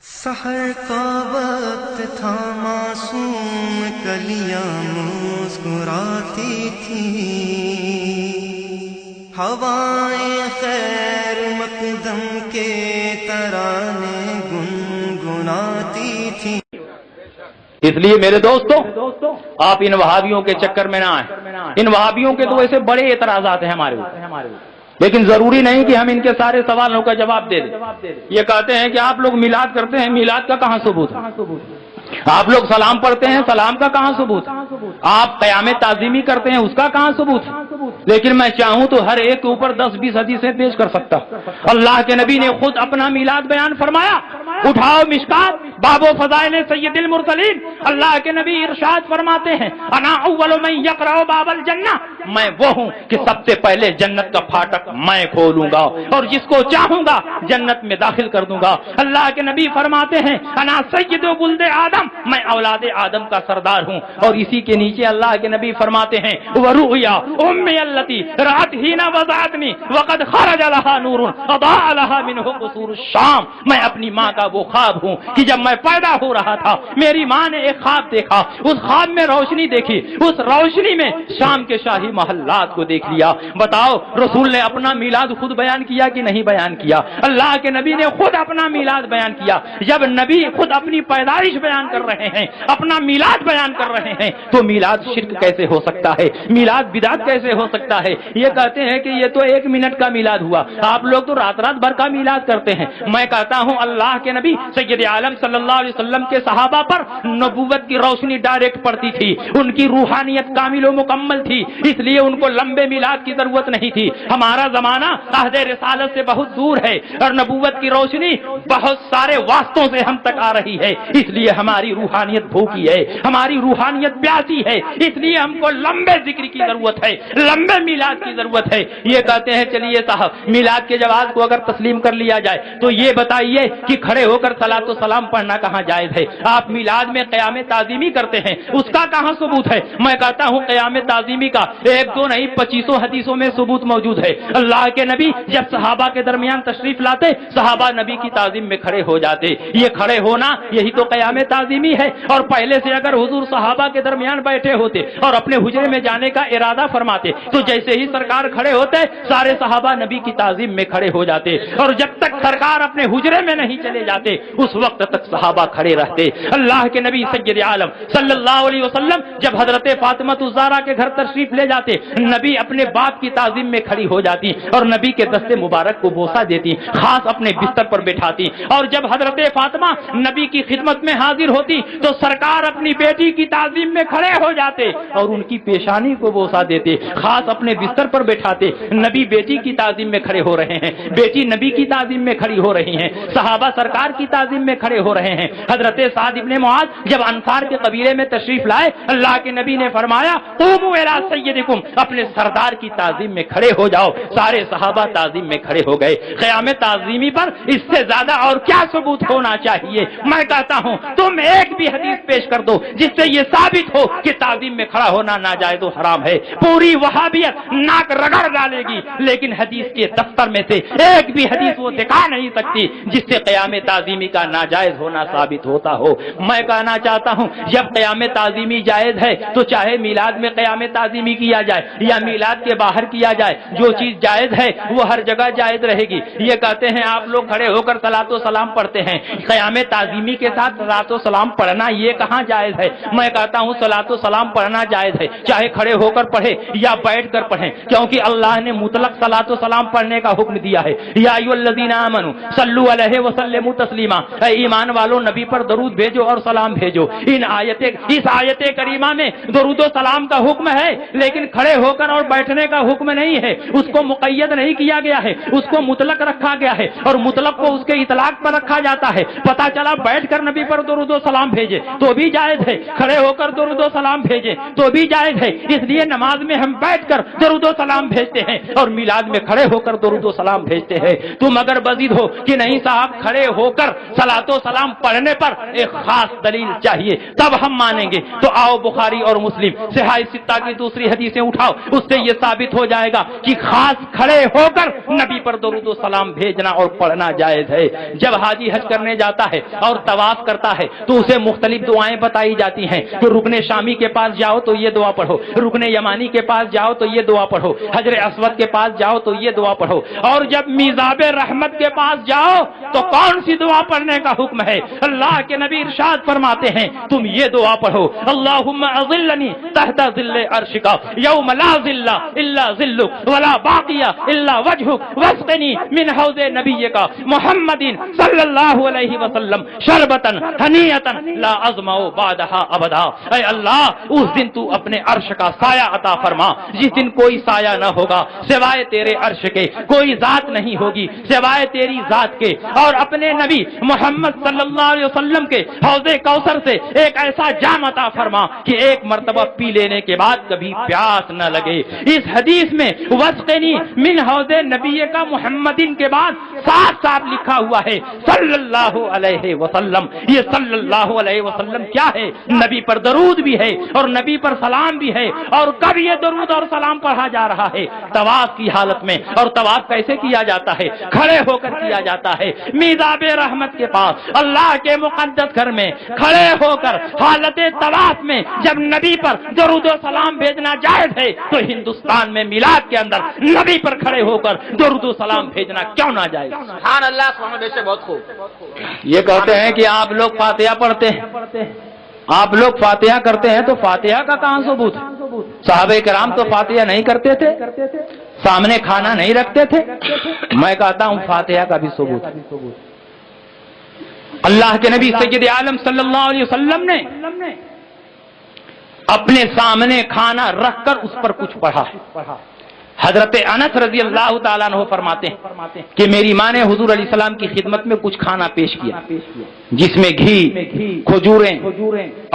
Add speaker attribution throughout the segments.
Speaker 1: سحر کا وقت تھا، معصوم کلیاں مسکراتی تھیں، ہوائیں خیر مقدم کے ترانے گنگناتی تھیں۔
Speaker 2: اس لیے میرے دوستوں، آپ ان وہابیوں کے چکر میں نہ آئیں۔ ان وہابیوں کے تو ایسے بڑے اعتراضات ہیں ہمارے اوپر، لیکن ضروری نہیں کہ ہم ان کے سارے سوالوں کا جواب دے دیں۔ یہ کہتے ہیں کہ آپ لوگ میلاد کرتے ہیں، میلاد کا کہاں ثبوت ہے؟ آپ لوگ سلام پڑھتے ہیں، سلام کا کہاں ثبوت ہے؟ آپ قیام تعظیمی کرتے ہیں، اس کا کہاں ثبوت ہے؟ لیکن میں چاہوں تو ہر ایک کے اوپر 10-20 حدیثیں پیش کر سکتا ہوں۔ اللہ کے نبی نے خود اپنا میلاد بیان فرمایا۔ اٹھاؤ مشکات باب و فضائل سید المرسلین، اللہ کے نبی ارشاد فرماتے ہیں، انا اول من یقرأ باب الجنہ، میں وہ ہوں کہ سب سے پہلے جنت کا پھاٹک میں کھولوں گا اور جس کو چاہوں گا جنت میں داخل کر دوں گا۔ اللہ کے نبی فرماتے ہیں، انا سید ولد آدم، میں اولاد آدم کا سردار ہوں۔ اور اسی کے نیچے اللہ کے نبی فرماتے ہیں، ورؤیا امی التی رات حین وضعتنی وقد خرج لها نور اضاء لها منه قصور الشام، میں اپنی ماں کا وہ خواب ہوں کہ جب میں پیدا ہو رہا تھا میری ماں نے ایک خواب دیکھا، اس خواب میں روشنی دیکھی، اس روشنی میں شام کے شاہی محلات کو دیکھ لیا۔ بتاؤ رسول نے اپنا میلاد خود بیان کیا کہ نہیں بیان کیا؟ اللہ کے نبی نے خود اپنا میلاد بیان کیا۔ جب نبی خود اپنی پیدائش بیان کر رہے ہیں، اپنا میلاد بیان کر رہے ہیں، تو میلاد شرک کیسے ہو سکتا ہے؟ میلاد بدعت کیسے ہو سکتا ہے؟ یہ کہتے ہیں کہ یہ تو 1 منٹ کا میلاد ہوا، آپ لوگ تو رات رات بھر کا میلاد کرتے ہیں۔ میں کہتا ہوں اللہ کے نبی سید عالم صلی اللہ علیہ وسلم کے صحابہ پر نبوت کی روشنی ڈائریکٹ پڑتی تھی، ان کی روحانیت کامل و مکمل تھی، اس لیے ان کو لمبے میلاد کی ضرورت نہیں تھی۔ ہمارا زمانہ عہد رسالت سے بہت دور ہے اور نبوت کی روشنی بہت سارے واسطوں سے ہم تک آ رہی ہے، اس لیے ہماری روحانیت بھوکی ہے، ہماری روحانیت پیاسی ہے، اس لیے ہم کو لمبے ذکر کی ضرورت ہے، لمبے میلاد کی ضرورت ہے۔ یہ کہتے ہیں چلیے صاحب میلاد کے جواز کو اگر تسلیم کر لیا جائے تو یہ بتائیے کہ کھڑے ہو کر صلاۃ و سلام پڑھنا کہاں جائز ہے؟ آپ میلاد میں قیام تعظیمی کرتے ہیں، اس کا کہاں ثبوت ہے؟ میں کہتا ہوں قیام تعظیمی کا 1-2 نہیں 25 حدیثوں میں ثبوت موجود ہے۔ اللہ کے نبی جب صحابہ کے درمیان تشریف لاتے، صحابہ نبی کی تعظیم میں کھڑے ہو جاتے۔ یہ کھڑے ہونا یہی تو قیام تعظیمی ہے۔ اور پہلے سے اگر حضور صحابہ کے درمیان بیٹھے ہوتے اور اپنے حجرے میں جانے کا ارادہ فرماتے تو جیسے ہی سرکار کھڑے ہوتے سارے صحابہ نبی کی تعظیم میں کھڑے ہو جاتے، اور جب تک سرکار اپنے حجرے میں نہیں چلے جاتے اس وقت تک صحابہ کھڑے رہتے۔ اللہ کے نبی سید عالم صلی اللہ علیہ وسلم جب حضرت فاطمہ الزہرا کے گھر تشریف لے جاتے، نبی اپنے باپ کی تعظیم میں کھڑی ہو جاتی اور نبی کے دست مبارک کو بوسہ دیتی، خاص اپنے بستر پر بٹھاتی۔ اور جب حضرت فاطمہ نبی کی خدمت میں حاضر ہوتی تو سرکار اپنی بیٹی کی تعظیم میں کھڑے ہو جاتے اور ان کی پیشانی کو بوسہ دیتے، خاص اپنے بستر پر بٹھاتے۔ نبی بیٹی کی تعظیم میں کھڑے ہو رہے ہیں، بیٹی نبی کی تعظیم میں کھڑی ہو رہی ہیں، صحابہ سرکار کی تعظیم میں کھڑے ہو رہے ہیں۔ حضرت سعد ابن معاذ جب انصار کے قبیلے میں تشریف لائے، اللہ کے نبی نے فرمایا قوموا الی سیدکم، اپنے سردار کی تعظیم میں کھڑے ہو جاؤ۔ سارے صحابہ تعظیم میں کھڑے ہو گئے۔ قیام تعظیمی پر اس سے زیادہ اور کیا ثبوت ہونا چاہیے؟ میں کہتا ہوں تم ایک بھی حدیث پیش کر دو جس سے یہ ثابت ہو کہ تعظیم میں کھڑا ہونا ناجائز و حرام ہے، پوری وہابیت ناک رگڑ ڈالے گی، لیکن حدیث کے دفتر میں سے ایک بھی حدیث وہ دکھا نہیں سکتی جس سے قیام تعظیمی کا ناجائز ہونا ثابت ہوتا ہو۔ میں کہنا چاہتا ہوں جب قیام تعظیمی جائز ہے تو چاہے میلاد میں قیام تعظیمی کیا جائے یا میلاد کے باہر کیا جائے، جو چیز جائز ہے وہ ہر جگہ جائز رہے گی۔ یہ کہتے ہیں آپ لوگ کھڑے ہو کر صلاۃ و سلام پڑھتے ہیں، قیام تعظیمی کے ساتھ صلاۃ و سلام پڑھنا یہ کہاں جائز ہے؟ میں کہتا ہوں صلاۃ و سلام پڑھنا جائز ہے، چاہے کھڑے ہو کر پڑھے یا بیٹھ کر پڑھیں، کیونکہ اللہ نے مطلق صلاۃ و سلام پڑھنے کا حکم دیا ہے۔ یا ایھا الذین آمنوا صلوا علیہ وسلموا تسلیما، اے ایمان والو نبی پر درود بھیجو اور سلام بھیجو۔ اس آیت کریمہ میں درود و سلام کا حکم ہے، لیکن کھڑے ہو کر اور بیٹھنے کا حکم نہیں ہے، اس کو مقید نہیں کیا گیا ہے، اس کو مطلق رکھا گیا ہے، اور مطلق کو اس کے اطلاق پر رکھا جاتا ہے۔ پتہ چلا بیٹھ کر نبی پر درود و سلام بھیجے تو بھی جائز ہے، کھڑے ہو کر درود و سلام بھیجے تو بھی جائز ہے۔ اس لیے نماز میں ہم بیٹھ کر درود و سلام بھیجتے ہیں اور میلاد میں کھڑے ہو کر درود و سلام بھیجتے ہیں۔ تم اگر بزید ہو کہ نہیں صاحب کھڑے ہو کر صلاۃ و سلام سلام پڑھنے پر ایک خاص دلیل چاہیے تب ہم مانیں گے. تو آؤ بخاری اور مسلم صحیح ستہ کی دوسری حدیثیں اٹھاؤ, اس سے یہ ثابت ہو جائے گا کہ خاص کھڑے ہو کر نبی پر درود و سلام بھیجنا اور پڑھنا جائز ہے. جب حاجی حج کرنے جاتا ہے اور طواف کرتا ہے تو اسے مختلف دعائیں بتائی جاتی ہیں کہ رکن شامی کے پاس جاؤ تو یہ دعا پڑھو, رکن یمانی کے پاس جاؤ تو یہ دعا پڑھو, حجر اسود کے پاس جاؤ تو یہ دعا پڑھو, اور جب میزاب رحمت کے پاس جاؤ تو کون سی دعا پڑھنے کا حکم ہے؟ اللہ کے نبی ارشاد فرماتے ہیں تم یہ دعا پڑھو, اللہم اظلنی تحت ظل عرشک یوم لا ظل الا ظلک ولا باقی الا وجہک واسقنی من حوض نبیک محمد صلی اللہ علیہ وسلم شربتا ہنیتا لا ازمع بعدها ابدا. اے اللہ اس دن تو اپنے عرش کا سایہ عطا فرما جس دن کوئی سایہ نہ ہوگا سوائے تیرے عرش کے, کوئی ذات نہیں ہوگی سوائے تیری ذات کے, اور اپنے نبی محمد صلی اللہ علیہ وسلم کے حوض کوثر سے ایک ایسا جام عطا فرما کہ ایک مرتبہ پی لینے کے بعد کبھی پیاس نہ لگے. اس حدیث میں وسقنی من حوض نبی کا محمدین کے بعد صاف صاف لکھا ہوا ہے صلی اللہ علیہ وسلم. یہ صلی اللہ علیہ وسلم کیا ہے؟ نبی پر درود بھی ہے اور نبی پر سلام بھی ہے. اور کب یہ درود اور سلام پڑھا جا رہا ہے؟ طواف کی حالت میں. اور طواف کیسے کیا جاتا ہے؟ کھڑے ہو کر کیا جاتا ہے. میزاب رحمت کے پاس اللہ کے مقدس گھر میں کھڑے ہو کر حالت طواف میں جب نبی پر درود و سلام بھیجنا جائز ہے تو ہندوستان میں میلاد کے اندر نبی پر کھڑے ہو کر درود و سلام بھیجنا کیوں نہ جائز؟
Speaker 3: سبحان اللہ, سبحان اللہ, سے بہت خوب.
Speaker 2: یہ کہتے ہیں کہ آپ لوگ فاتحہ پڑھتے ہیں, آپ لوگ فاتحہ کرتے ہیں, تو فاتحہ کا کہاں ثبوت ہے؟ صحابہ کرام تو فاتحہ نہیں کرتے تھے, سامنے کھانا نہیں رکھتے تھے. میں کہتا ہوں فاتحہ کا بھی ثبوت ہے. اللہ کے نبی سید عالم صلی اللہ علیہ وسلم نے اپنے سامنے کھانا رکھ کر اس پر کچھ پڑھا ہے. حضرت انس رضی اللہ تعالیٰ عنہ فرماتے ہیں کہ میری ماں نے حضور علیہ السلام کی خدمت میں کچھ کھانا پیش کیا جس میں گھی, کھجوریں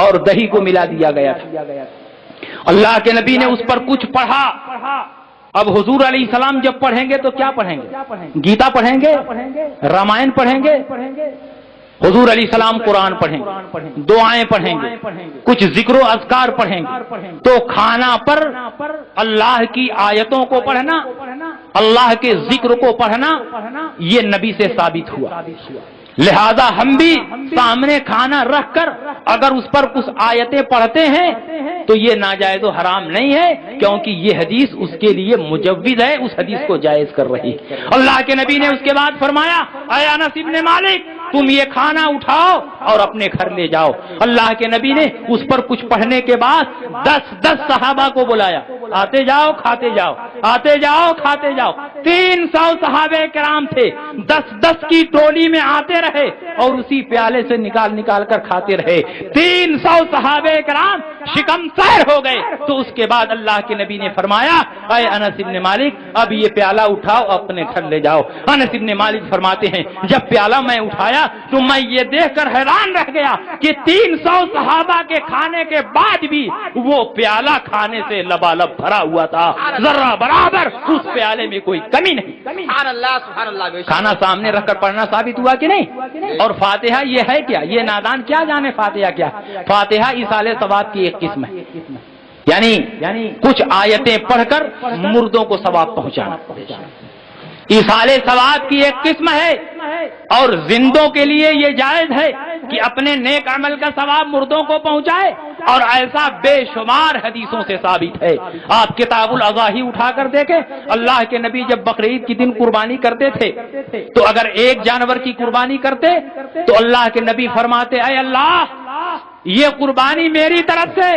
Speaker 2: اور دہی کو ملا دیا گیا تھا. اللہ کے نبی نے اس پر کچھ پڑھا. اب حضور علیہ السلام جب پڑھیں گے تو کیا پڑھیں گے؟ گیتا پڑھیں گے, رامائن پڑھیں گے. حضور علیہ السلام قرآن پڑھیں گے, دعائیں پڑھیں گے, کچھ ذکر و اذکار پڑھیں گے. تو کھانا پر اللہ کی آیتوں کو پڑھنا, اللہ کے ذکر کو پڑھنا, یہ نبی سے ثابت ہوا. لہذا ہم بھی سامنے کھانا رکھ کر اگر اس پر کچھ آیتیں پڑھتے ہیں تو یہ ناجائز و حرام نہیں ہے, کیونکہ یہ حدیث اس کے لیے مجوز ہے, اس حدیث کو جائز کر رہی. اللہ کے نبی نے اس کے بعد فرمایا اے انس ابن مالک تم یہ کھانا اٹھاؤ اور اپنے گھر لے جاؤ. اللہ کے نبی نے اس پر کچھ پڑھنے کے بعد 10 صحابہ کو بلایا, آتے جاؤ کھاتے جاؤ, آتے جاؤ کھاتے جاؤ. 300 صحابہ کرام تھے, 10 کی ٹولی میں آتے رہے اور اسی پیالے سے نکال کر کھاتے رہے. 300 صحابہ کرام شکم سیر ہو گئے. تو اس کے بعد اللہ کے نبی نے فرمایا اے انس ابن مالک اب یہ پیالہ اٹھاؤ اپنے گھر لے جاؤ. انس ابن مالک فرماتے ہیں جب پیالہ میں اٹھایا تو میں یہ دیکھ کر حیران رہ گیا کہ 300 صحابہ کے کھانے کے بعد بھی وہ پیالہ کھانے سے لبالب بھرا ہوا تھا, ذرہ برابر اس پیالے میں کوئی کمی نہیں.
Speaker 3: سبحان اللہ, سبحان اللہ.
Speaker 2: کھانا سامنے رکھ کر پڑھنا ثابت ہوا کہ نہیں؟ اور فاتحہ یہ ہے کیا؟ یہ نادان کیا جانے فاتحہ کیا؟ فاتحہ ایصال ثواب کی ایک قسم ہے, یعنی کچھ آیتیں پڑھ کر مردوں کو ثواب پہنچانا. ایصال ثواب کی ایک قسم ہے, اور زندوں کے لیے یہ جائز ہے کہ اپنے نیک عمل کا ثواب مردوں کو پہنچائے, اور ایسا بے شمار حدیثوں سے ثابت ہے. آپ کتاب الاضاحی اٹھا کر دیکھیں, اللہ کے نبی جب بقرعید کی دن قربانی کرتے تھے تو اگر ایک جانور کی قربانی کرتے تو اللہ کے نبی فرماتے اے اللہ یہ قربانی میری طرف سے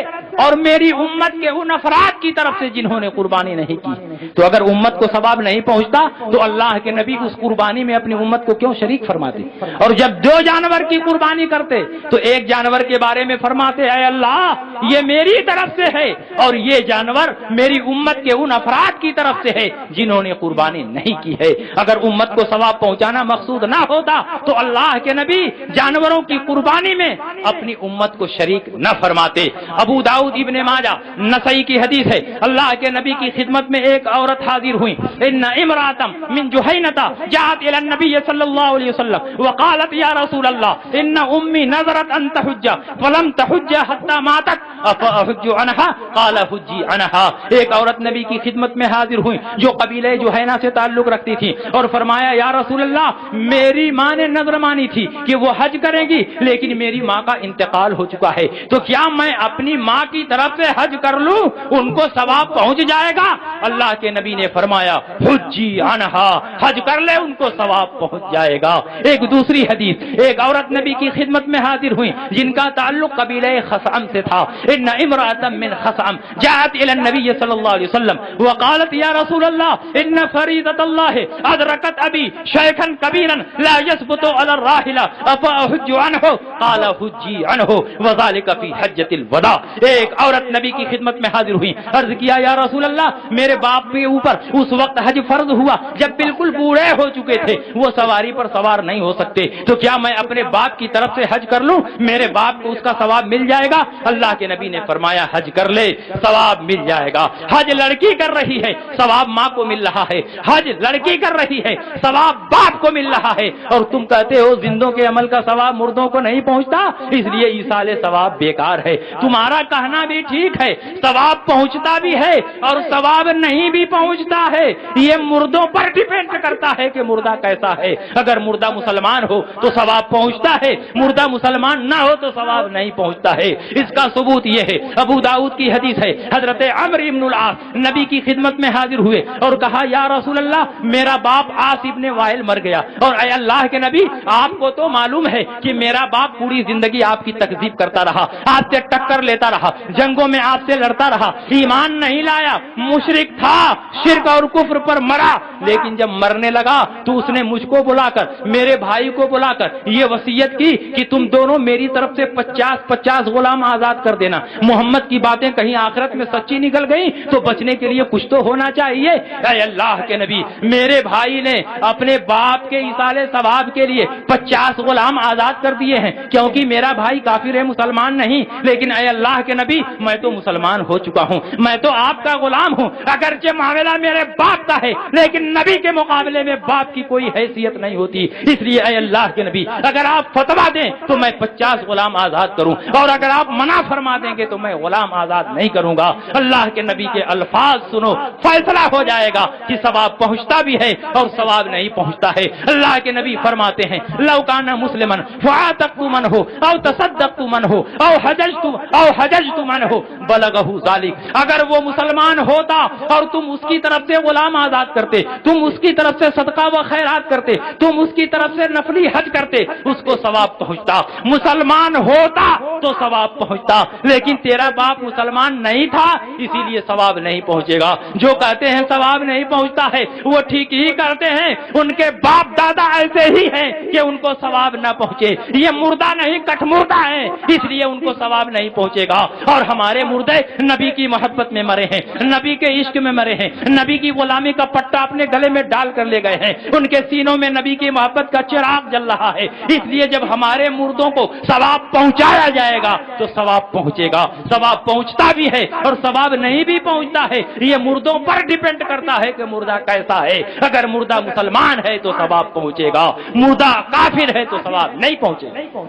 Speaker 2: اور میری امت کے ان افراد کی طرف سے جنہوں نے قربانی نہیں کی. تو اگر امت کو ثواب نہیں پہنچتا تو اللہ کے نبی اس قربانی میں اپنی امت کو کیوں شریک فرماتے؟ اور جب 2 جانور کی قربانی کرتے تو ایک جانور کے بارے میں فرماتے اے اللہ یہ میری طرف سے ہے اور یہ جانور میری امت کے ان افراد کی طرف سے ہے جنہوں نے قربانی نہیں کی ہے. اگر امت کو ثواب پہنچانا مقصود نہ ہوتا تو اللہ کے نبی جانوروں کی قربانی میں اپنی امت کو شریک نہ فرماتے. ابو داؤد داؤد، ابن ماجہ، نسائی کی حدیث ہے، اللہ کے نبی کی خدمت میں ایک عورت حاضر ہوئی، ان امراتم من جہینتا جاءت الى النبی صلی اللہ علیہ وسلم وقالت یا رسول اللہ ان امی نظرت ان تحج فلم تحج حتى ماتت افاحج عنها قال حجی عنها۔ ایک عورت نبی کی خدمت میں حاضر ہوئی جو قبیلہ جہینہ سے تعلق رکھتی تھی، اور فرمایا یا رسول اللہ میری ماں نے نظر مانی تھی کہ وہ حج کرے گی، لیکن میری ماں کا انتقال ہو چکا ہے، تو کیا میں اپنی ماں کی طرف سے حج کر لوں، ان کو ثواب پہنچ جائے گا؟ اللہ کے نبی نے فرمایا حجی عنہا، حج کر لے ان کو ثواب پہنچ جائے گا۔ ایک دوسری حدیث، ایک عورت نبی کی خدمت میں حاضر ہوئی جن کا تعلق قبیلہ خثعم سے تھا، ان امرأة من خثعم جاءت الى النبی صلی اللہ علیہ وسلم وقالت یا رسول اللہ ان فریضۃ اللہ ادرکت ابی شیخا کبیرا لا يثبت على الراحلہ افاحج عنہ قال حجی عنہ وذلك فی حجۃ الوداع۔ ایک عورت نبی کی خدمت میں حاضر ہوئی، عرض کیا یا رسول اللہ میرے باپ کے اوپر اس وقت حج فرض ہوا جب بالکل بوڑھے ہو چکے تھے، وہ سواری پر سوار نہیں ہو سکتے، تو کیا میں اپنے باپ کی طرف سے حج کر لوں، میرے باپ کو اس کا ثواب مل جائے گا؟ اللہ کے نبی نے فرمایا حج کر لے، ثواب مل جائے گا۔ حج لڑکی کر رہی ہے، ثواب ماں کو مل رہا ہے، حج لڑکی کر رہی ہے، ثواب باپ کو مل رہا ہے، اور تم کہتے ہو زندوں کے عمل کا ثواب مردوں کو نہیں پہنچتا، اس لیے ایصال ثواب بیکار ہے۔ تمہارا کہنا بھی ٹھیک ہے، ثواب پہنچتا بھی ہے اور ثواب نہیں بھی پہنچتا ہے، یہ مردوں پر ڈیپینڈ کرتا ہے کہ مردہ کیسا ہے۔ اگر مردہ مسلمان ہو تو ثواب پہنچتا ہے، مردہ مسلمان نہ ہو تو ثواب نہیں پہنچتا ہے۔ اس کا ثبوت یہ ہے، ابو داؤد کی حدیث ہے، حضرت عمرو بن العاص نبی کی خدمت میں حاضر ہوئے اور کہا یا رسول اللہ میرا باپ عاص ابن وائل مر گیا، اور اے اللہ کے نبی آپ کو تو معلوم ہے کہ میرا باپ پوری زندگی آپ کی تکذیب کرتا رہا، آپ سے ٹکر لیتا رہا، جنگوں میں آپ سے لڑتا رہا، ایمان نہیں لایا، مشرک تھا، شرک اور کفر پر مرا، لیکن جب مرنے لگا تو اس نے مجھ کو بلا کر، میرے بھائی کو بلا کر یہ وصیت کی کہ تم دونوں میری طرف سے 50 غلام آزاد کر دینا۔ محمد کی باتیں کہیں آخرت میں سچی نکل گئی تو بچنے کے لیے کچھ تو ہونا چاہیے۔ اے اللہ کے نبی میرے بھائی نے اپنے باپ کے ایصال ثواب کے لیے 50 غلام آزاد کر دیے ہیں، کیونکہ میرا بھائی کافر ہے، مسلمان نہیں، لیکن اے اللہ کے نبی میں تو مسلمان ہو چکا ہوں، میں تو آپ کا غلام ہوں، اگرچہ معاملہ میرے باپ کا ہے لیکن نبی کے مقابلے میں باپ کی کوئی حیثیت نہیں ہوتی، اس لیے اے اللہ کے نبی اگر آپ فتویٰ دیں تو میں 50 غلام آزاد کروں، اور اگر آپ منع فرما دیں گے تو میں غلام آزاد نہیں کروں گا۔ اللہ کے نبی کے الفاظ سنو، فیصلہ ہو جائے گا کہ ثواب پہنچتا بھی ہے اور ثواب نہیں پہنچتا ہے۔ اللہ کے نبی فرماتے ہیں لو کان مسلمن فعاتقت منه او تصدقت منه او حججت منه بلغه ذلك، اگر وہ مسلمان ہوتا اور تم اس کی طرف سے غلام آزاد کرتے، تم اس کی طرف سے صدقہ و خیرات کرتے، تم اس کی طرف سے نفلی حج کرتے، اس کو ثواب پہنچتا۔ مسلمان ہوتا تو ثواب پہنچتا، لیکن تیرا باپ مسلمان نہیں تھا اسی لیے ثواب نہیں پہنچے گا۔ جو کہتے ہیں ثواب نہیں پہنچتا ہے وہ ٹھیک ہی کرتے ہیں، ان کے باپ دادا ایسے ہی ہیں کہ ان کو ثواب نہ پہنچے، یہ مردہ نہیں کٹ مردہ ہیں، اس لیے ان کو ثواب نہیں پہنچے گا۔ اور ہمارے مردے نبی کی محبت میں مرے ہیں، نبی کے عشق میں مرے ہیں، نبی کی غلامی کا پٹا اپنے گلے میں ڈال کر لے گئے ہیں، ان کے سینوں میں نبی کی محبت کا چراغ جل رہا ہے، اس لیے جب ہمارے مردوں کو ثواب پہنچایا جائے گا تو ثواب پہنچے گا۔ ثواب پہنچتا بھی ہے اور ثواب نہیں بھی پہنچتا ہے، یہ مردوں پر ڈیپینڈ کرتا ہے کہ مردہ کیسا ہے۔ اگر مردہ مسلمان ہے تو ثواب پہنچے گا، مردہ کافر ہے تو ثواب نہیں پہنچے گا۔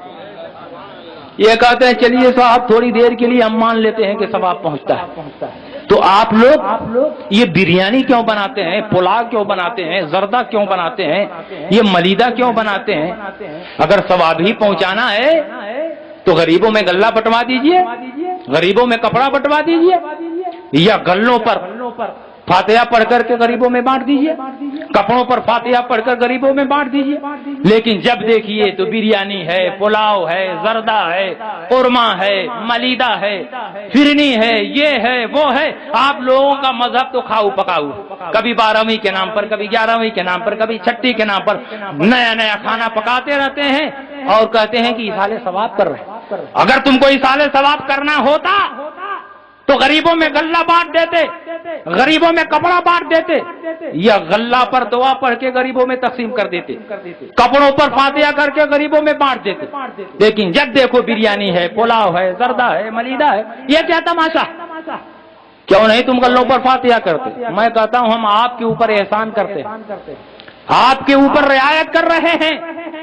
Speaker 2: یہ کہتے ہیں چلیے صاحب تھوڑی دیر کے لیے ہم مان لیتے ہیں کہ ثواب پہنچتا ہے، تو آپ لوگ یہ بریانی کیوں بناتے ہیں، پلاؤ کیوں بناتے ہیں، زردہ کیوں بناتے ہیں، یہ ملیدہ کیوں بناتے ہیں؟ اگر ثواب ہی پہنچانا ہے تو غریبوں میں غلہ بٹوا دیجئے، غریبوں میں کپڑا بٹوا دیجئے، یا غلوں پر فاتحہ پڑھ کر کے غریبوں میں بانٹ دیجئے، کپڑوں پر فاتحہ پڑھ کر غریبوں میں بانٹ دیجئے۔ لیکن جب دیکھیے تو بریانی ہے، پلاؤ ہے، زردہ ہے، قورمہ ہے، ملیدہ ہے، فرنی ہے، یہ ہے وہ ہے۔ آپ لوگوں کا مذہب تو کھاؤ پکاؤ، کبھی 12ویں کے نام پر، کبھی 11ویں کے نام پر، کبھی چھٹی کے نام پر نیا نیا کھانا پکاتے رہتے ہیں اور کہتے ہیں کہ ایصال ثواب کر رہے ہیں۔ اگر تم کو ایصال ثواب کرنا ہوتا تو غریبوں میں غلہ بانٹ دیتے، غریبوں میں کپڑا بانٹ دیتے، یا غلہ پر دعا پڑھ کے غریبوں میں تقسیم کر دیتے، کپڑوں پر فاتحہ کر کے غریبوں میں بانٹ دیتے۔ لیکن جب دیکھو بریانی ہے، پلاؤ ہے، زردہ ہے، ملیدہ ہے، یہ کیا تماشا؟ کیوں نہیں تم غلوں پر فاتحہ کرتے؟ میں کہتا ہوں ہم آپ کے اوپر احسان کرتے ہیں، آپ کے اوپر رعایت کر رہے ہیں،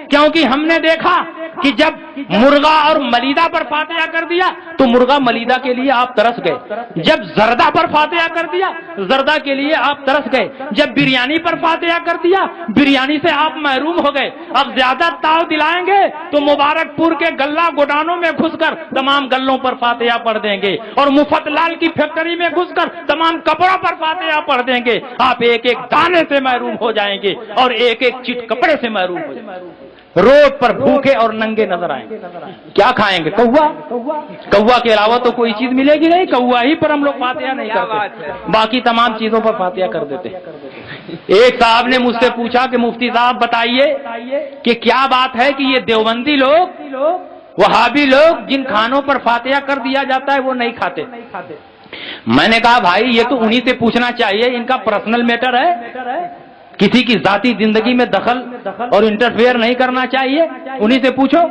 Speaker 2: کیونکہ ہم نے دیکھا کہ جب مرغا اور ملیدہ پر فاتحہ کر دیا تو مرغا ملیدہ کے لیے آپ ترس گئے، جب زردہ پر فاتحہ کر دیا زردہ کے لیے آپ ترس گئے، جب بریانی پر فاتحہ کر دیا بریانی سے آپ محروم ہو گئے۔ اب زیادہ تاؤ دلائیں گے تو مبارک پور کے غلہ گودانوں میں گھس کر تمام غلوں پر فاتحہ پڑھ دیں گے، اور مفت لال کی فیکٹری میں گھس کر تمام کپڑوں پر فاتحہ پڑھ دیں گے۔ آپ ایک ایک دانے سے محروم ہو جائیں گے اور ایک ایک چٹ کپڑے سے محروم ہو جائیں گے، روڈ پر بھوکے اور ننگے نظر آئیں گے۔ کیا کھائیں گے؟ کوا؟ کوا کے علاوہ تو کوئی چیز ملے گی نہیں، کوا ہی پر ہم لوگ فاتحہ نہیں کرتے، باقی تمام چیزوں پر فاتحہ کر دیتے۔ ایک صاحب نے مجھ سے پوچھا کہ مفتی صاحب بتائیے کہ کیا بات ہے کہ یہ دیوبندی لوگ، وہابی لوگ جن کھانوں پر فاتحہ کر دیا جاتا ہے وہ نہیں کھاتے؟ میں نے کہا بھائی یہ تو انہی سے پوچھنا چاہیے، ان کا پرسنل میٹر ہے، کسی کی ذاتی زندگی میں دخل اور انٹرفیئر نہیں کرنا چاہیے، انہی سے پوچھو۔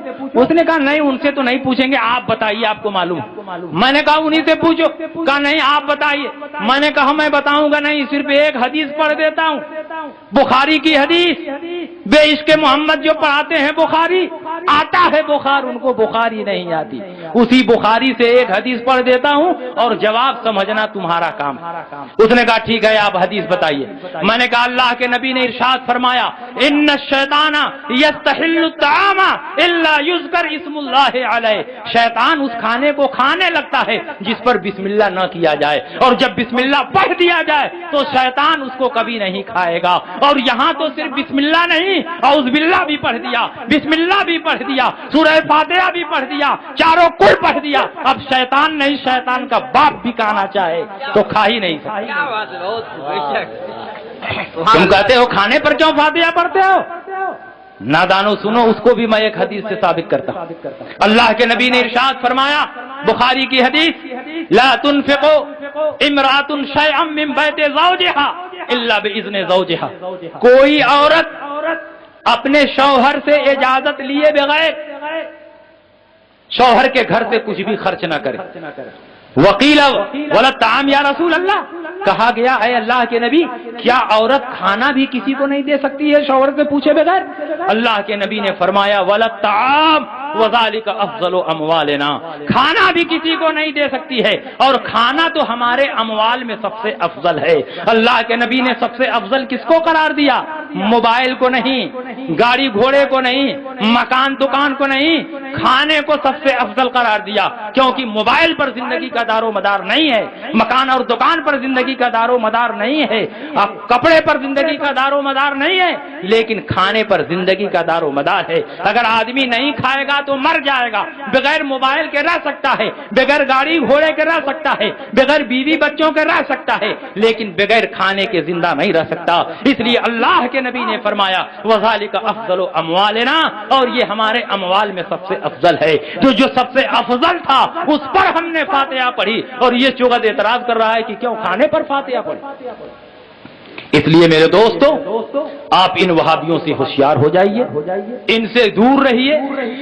Speaker 2: اس نے کہا نہیں ان سے تو نہیں پوچھیں گے، آپ بتائیے آپ کو معلوم۔ میں نے کہا انہی سے پوچھو، کہا نہیں آپ بتائیے۔ میں نے کہا میں بتاؤں گا نہیں، صرف ایک حدیث پڑھ دیتا ہوں، بخاری کی حدیث، بے عشق محمد جو پڑھاتے ہیں بخاری، آتا ہے بخار ان کو بخاری نہیں آتی، اسی بخاری سے ایک حدیث پڑھ دیتا ہوں اور جواب سمجھنا تمہارا کام۔ اس نے کہا ٹھیک ہے آپ حدیث بتائیے۔ میں نے کہا اللہ کے نبی نے ارشاد فرمایا ان الشیطان یستحل الطعام الا یذکر اسم اللہ علیہ، شیطان اس کھانے کو کھانے لگتا ہے جس پر بسم اللہ نہ کیا جائے، اور جب بسم اللہ پڑھ دیا جائے تو شیطان اس کو کبھی نہیں کھائے گا۔ اور یہاں تو صرف بسم اللہ نہیں، اعوذ باللہ بھی پڑھ دیا، بسم اللہ بھی پڑھ دیا، سورہ فاتحہ بھی پڑھ دیا، چاروں کل پڑھ دیا۔ اب شیطان نہیں، شیطان کا باپ بھی کھانا چاہے تو کھا ہی نہیں سکتا۔
Speaker 3: کیا بات ہے، بہت بے شک۔
Speaker 2: تم کہتے ہو کھانے پر کیوں فاتحہ پڑھتے ہو؟ نادانو سنو، اس کو بھی میں ایک حدیث سے ثابت کرتا ہوں۔ اللہ کے نبی نے ارشاد فرمایا بخاری کی حدیث، لا تنفق امرأة شيئا من بیت زوجها الا باذن زوجها، کوئی عورت اپنے شوہر سے اجازت لیے بغیر شوہر کے گھر سے کچھ بھی خرچ نہ کرے۔ وقیل ولا الطعام یا رسول اللہ، کہا گیا اے اللہ کے نبی کیا عورت کھانا بھی کسی کو نہیں دے سکتی ہے شوہر سے پوچھے بغیر؟ اللہ کے نبی نے فرمایا ولا الطعام وذالک افضل اموالنا، کھانا بھی کسی کو نہیں دے سکتی ہے، اور کھانا تو ہمارے اموال میں سب سے افضل ہے۔ اللہ کے نبی نے سب سے افضل کس کو قرار دیا؟ موبائل کو نہیں، گاڑی گھوڑے کو نہیں، مکان دکان کو نہیں، کھانے کو سب سے افضل قرار دیا، کیونکہ موبائل پر زندگی کا دار و مدار نہیں ہے، مکان اور دکان پر زندگی کا دار و مدار نہیں ہے، کپڑے پر زندگی کا دار و مدار نہیں ہے، لیکن کھانے پر زندگی کا دار و مدار ہے۔ اگر آدمی نہیں کھائے گا تو مر جائے گا، بغیر موبائل کے رہ سکتا ہے، بغیر گاڑی گھوڑے کے رہ سکتا ہے، بغیر بیوی بچوں کے رہ سکتا ہے، لیکن بغیر کھانے کے زندہ نہیں رہ سکتا۔ اس لیے اللہ کے نبی نے فرمایا وذالک افضل اموالنا، اور یہ ہمارے اموال میں سب سے افضل ہے، جو سب سے افضل تھا اس پر ہم نے فاتحہ پڑھی، اور یہ چغد اعتراض کر رہا ہے کہ کیوں کھانے پر فاتحہ پڑھی۔ اس لیے میرے دوستو آپ ان وہابیوں سے ہوشیار ہو جائیے، ان سے دور رہیے،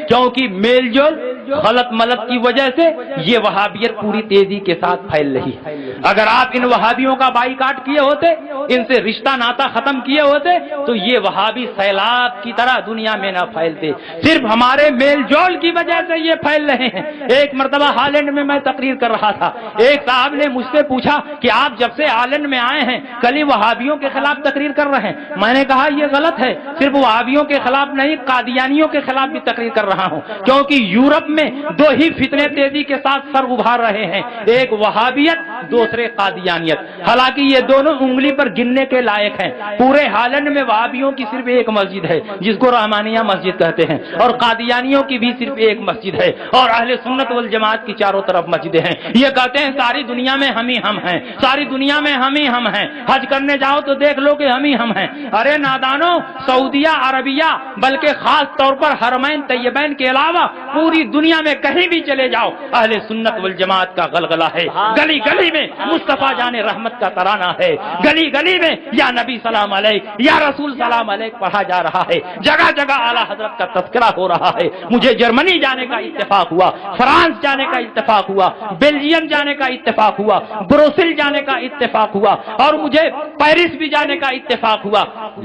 Speaker 2: کیونکہ میل جول غلط ملت کی وجہ سے یہ وہابیت پوری تیزی کے ساتھ پھیل رہی ہے۔ اگر آپ ان وہابیوں کا بائیکاٹ کیے ہوتے، ان سے رشتہ ناتا ختم کیے ہوتے تو یہ وہابی سیلاب کی طرح دنیا میں نہ پھیلتے، صرف ہمارے میل جول کی وجہ سے یہ پھیل رہے ہیں۔ ایک مرتبہ ہالینڈ میں میں تقریر کر رہا تھا، ایک صاحب نے مجھ سے پوچھا کہ آپ جب سے ہالینڈ میں آئے ہیں کل ہی وہابیوں کے خلاف تقریر کر رہے ہیں۔ میں نے کہا یہ غلط ہے، صرف وہابیوں کے خلاف نہیں قادیانیوں کے خلاف بھی تقریر کر رہا ہوں، کیونکہ یورپ میں دو ہی فتنے تیزی کے ساتھ سر ابھار رہے ہیں، ایک وہابیت دوسرے قادیانیت. حالانکہ یہ دونوں انگلی پر گننے کے لائق ہیں. پورے ہالینڈ میں وہابیوں کی صرف ایک مسجد ہے جس کو رحمانیہ مسجد کہتے ہیں, اور قادیانیوں کی بھی صرف ایک مسجد ہے, اور اہل سنت والجماعت کی چاروں طرف مسجدیں ہیں. یہ کہتے ہیں ساری دنیا میں ہم ہی ہم ہیں, ساری دنیا میں ہم ہی ہم ہیں. حج کرنے جاؤ تو دیکھ لو کہ ہم ہی ہم ہیں. ارے نادانو, سعودیہ عربیہ بلکہ خاص طور پر حرمین طیبین کے علاوہ پوری دنیا میں کہیں بھی چلے جاؤ اہل سنت والجماعت کا غلغلہ ہے. گلی گلی میں مصطفیٰ جان رحمت کا ترانہ ہے. گلی گلی میں یا نبی سلام علیک یا رسول سلام علیک پڑھا جا رہا ہے. جگہ جگہ اعلیٰ حضرت کا تذکرہ ہو رہا ہے. مجھے جرمنی جانے کا اتفاق ہوا, فرانس جانے کا اتفاق ہوا, بیلجیم جانے کا اتفاق ہوا, بروسل جانے کا اتفاق ہوا, اور مجھے پیرس بھی جانے کا اتفاق ہوا.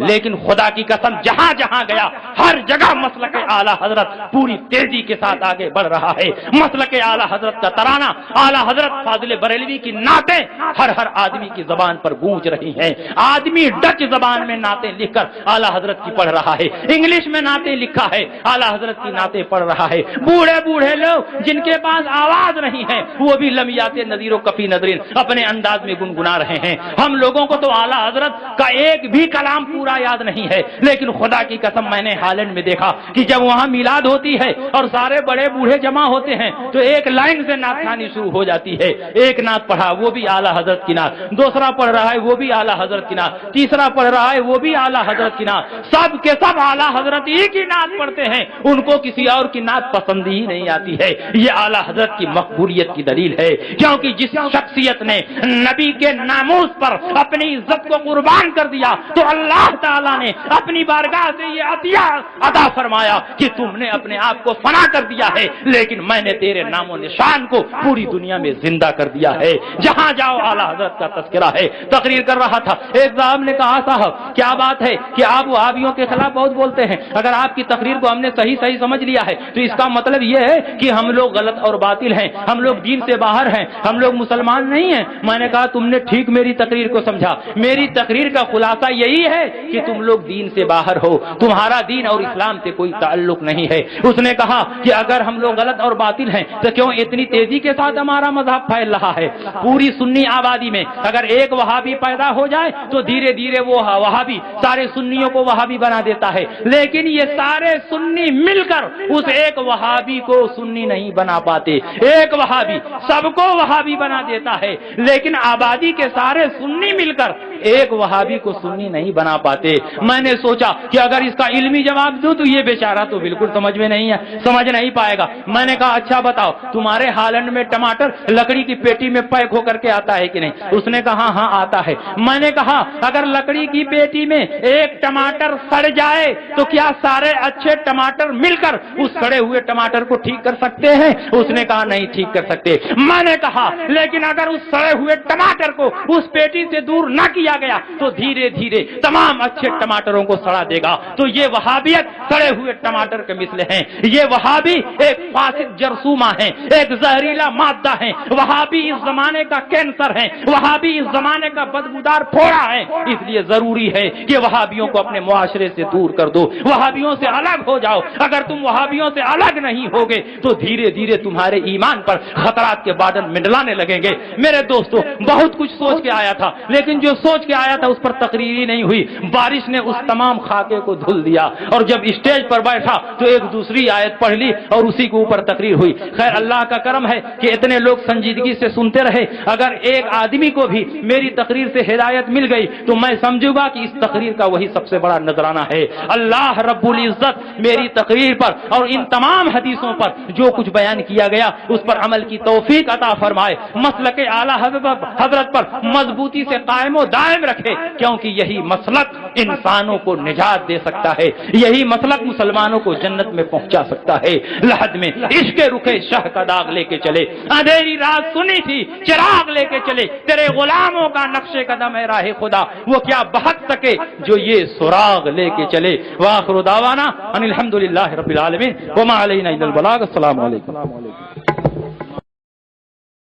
Speaker 2: لیکن خدا کی قسم جہاں جہاں گیا ہر جگہ مسلک اعلیٰ حضرت پوری تیزی کے ساتھ آگے بڑھ رہا ہے. مسلک اعلیٰ حضرت کا ترانہ, اعلیٰ حضرت فاضل بریلوی کی نعتیں ہر آدمی کی زبان پر گونج رہی ہیں. آدمی ڈچ زبان میں نعتیں لکھ کر اعلیٰ حضرت کی پڑھ رہا ہے, انگلش میں نعتیں لکھا ہے, اعلیٰ حضرت کی نعتیں پڑھ رہا ہے. بوڑھے بوڑھے لوگ جن کے پاس آواز نہیں ہے وہ بھی لمیات نذیر و کفی نذرین اپنے انداز میں گنگنا رہے ہیں. ہم لوگوں کو تو اعلیٰ حضرت کا ایک بھی کلام پورا یاد نہیں ہے, لیکن خدا کی قسم میں نے ہالینڈ میں دیکھا کہ جب وہاں میلاد ہوتی ہے اور سارے بڑے بوڑھے جمع ہوتے ہیں تو ایک لائن سے نعت کھانی شروع ہو جاتی ہے. ایک نعت پڑھا وہ بھی اعلیٰ حضرت کی نعت, دوسرا پڑھ رہا ہے وہ بھی اعلیٰ حضرت کی نعت, تیسرا پڑھ رہا ہے وہ بھی اعلیٰ حضرت کی نعت. سب کے سب اعلیٰ حضرت ہی کی نعت پڑھتے ہیں, ان کو کسی اور کی نعت پسند ہی نہیں آتی ہے. یہ اعلیٰ حضرت کی مقبولیت کی دلیل ہے, کیونکہ جس شخصیت نے نبی کے ناموس پر اپنی عزت کو قربان کر دیا تو اللہ تعالیٰ نے اپنی بارگاہ سے یہ عطیہ عطا فرمایا کہ تم نے اپنے آپ کو فنا کر دیا ہے, لیکن میں نے تیرے نام و نشان کو پوری دنیا میں زندہ کر دیا ہے. جہاں جاؤ اعلیٰ حضرت کا تذکرہ ہے. تقریر کر رہا تھا, ایک صاحب نے کہا صاحب کیا بات ہے کہ آپ وہابیوں کے خلاف بہت بولتے ہیں, اگر آپ کی تقریر کو ہم نے صحیح سمجھ لیا ہے تو اس کا مطلب یہ ہے کہ ہم لوگ غلط اور باطل ہیں, ہم لوگ دین سے باہر ہیں, ہم لوگ مسلمان نہیں ہیں. میں نے کہا تم نے ٹھیک میری تقریر کو سمجھا. میری تقریر کا خلاصہ یہی ہے کہ تم لوگ دین سے باہر ہو, تمہارا دین اور اسلام سے کوئی تعلق نہیں ہے. اس نے کہا کہ اگر ہم لوگ غلط اور باطل ہیں تو کیوں اتنی تیزی کے ساتھ ہمارا مذہب پھیل رہا ہے؟ پوری سنی آبادی میں اگر ایک وہابی پیدا ہو جائے تو دھیرے دھیرے وہ وہابی سارے سنیوں کو وہابی بنا دیتا ہے, لیکن یہ سارے سنی مل کر اس ایک وہابی کو سنی نہیں بنا پاتے. ایک وہابی سب کو وہابی بنا دیتا ہے, لیکن آبادی کے سارے سنی مل کر ایک وہابی کو سنی نہیں بنا پاتے. میں نے سوچا کہ اگر اس کا علمی جواب دوں تو یہ بیچارہ تو بالکل سمجھ میں نہیں ہے, سمجھ نہیں پائے گا. میں نے کہا اچھا بتاؤ تمہارے ہالینڈ میں ٹماٹر لکڑی کی پیٹی میں پیک ہو کر کے آتا ہے کہ نہیں؟ اس نے کہا ہاں آتا ہے. میں نے کہا اگر لکڑی کی پیٹی میں ایک ٹماٹر سڑ جائے تو کیا سارے اچھے ٹماٹر مل کر اس سڑے ہوئے ٹماٹر کو ٹھیک کر سکتے ہیں؟ اس نے کہا نہیں ٹھیک کر سکتے. میں نے کہا لیکن اگر اس سڑے ہوئے ٹماٹر کو اس پیٹی سے دور نہ کیا گیا تو دھیرے دھیرے تمام اچھے ٹماٹروں کو سڑا دے گا. تو یہ وہابیت سڑے ہوئے ٹماٹر کے مثل ہیں. یہ وہابی ایک فاسد جرثومہ ہے, ایک زہریلا مادہ ہے. وہابی اس زمانے کا کینسر ہے, وہابی اس زمانے کا بدبودار پھوڑا ہے. اس لیے ضروری ہے کہ وہابیوں کو اپنے معاشرے سے دور کر دو, وہابیوں سے الگ ہو جاؤ. اگر تم وہابیوں سے الگ نہیں ہوگے تو دھیرے دھیرے تمہارے ایمان پر خطرات کے بادل منڈلانے لگیں گے. میرے دوستو بہت کچھ سوچ کے آیا تھا, لیکن جو سوچ کے آیا تھا اس پر تقریر ہی نہیں ہوئی. بارش نے اس تمام خاکے کو دھل دیا, اور جب اسٹیج پر بیٹھا تو ایک دوسری آیت پڑھ لی اور اسی کے اوپر تقریر ہوئی. خیر اللہ کا کرم ہے کہ اتنے لوگ سنجیدگی سے سنتے رہے. اگر ایک آدمی کو بھی میری تقریر سے ہدایت مل گئی تو میں سمجھوں گا کہ اس تقریر کا وہی سب سے بڑا نذرانہ ہے. اللہ رب العزت میری تقریر پر اور ان تمام حدیثوں پر جو کچھ بیان کیا گیا اس پر عمل کی توفیق عطا فرمائے. مسلک اعلیٰ حضرت پر مضبوطی سے قائم و دائم رکھے, کیونکہ یہی مسلک انسانوں کو نجات دے سکتا ہے, یہی مسلک مسلمانوں کو جنت میں پہنچا سکتا ہے. لحد میں عشق رخے شاہ کا داغ لے کے چلے, اندھیری رات سنی تھی چراغ لے کے چلے, تیرے غلاموں کا نقش قدم ہے راہ خدا, وہ کیا بہت سکے جو یہ سراغ لے کے چلے. وآخر دعوانا ان الحمدللہ رب العالمین وما علینا الا البلاغ. السلام علیکم.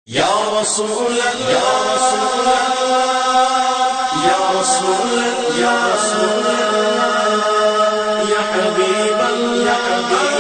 Speaker 4: یا رسول اللہ یا رسول اللہ یا رسول اللہ یا رسول اللہ یا حبیب اللہ.